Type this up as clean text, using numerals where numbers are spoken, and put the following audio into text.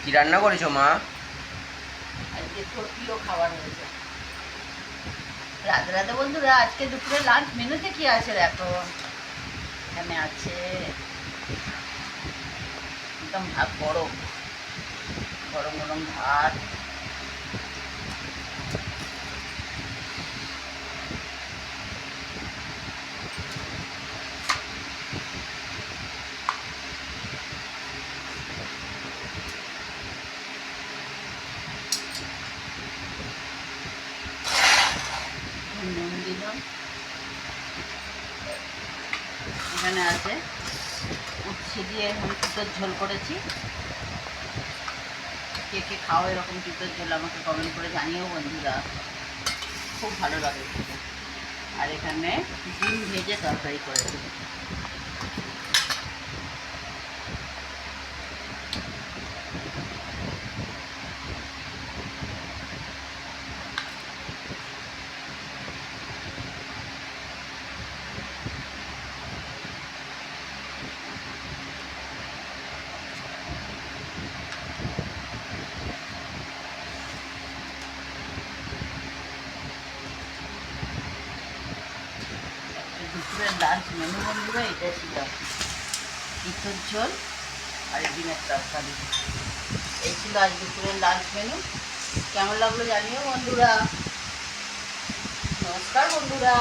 কি রান্না করেছো মা? আজকে তোর প্রিয় খাবার হয়েছে। রাধে রাধে বন্ধুরা, আজকে দুপুরে লাঞ্চ মেনুতে কি আছে দেখো। এখানে আছে একদম ভাত, গরম গরম গরম ভাত, নুন দিলাম। এখানে আছে উচ্ছে দিয়ে আমি তিতর ঝোল করেছি। কে কে খাও এরকম তিতর ঝোল আমাকে কমেন্ট করে জানিও বন্ধুরা, খুব ভালো লাগে খেতে। আর এখানে ডিম ভেজে তরকারি করেছি। দুপুরের লাঞ্চ মেনু বন্ধুরা এটা ছিল, তিতর ঝোল আর ডিমের তরকারি। এই ছিল আজ দুপুরের লাঞ্চ মেনু। কেমন লাগলো জানিও বন্ধুরা। নমস্কার বন্ধুরা।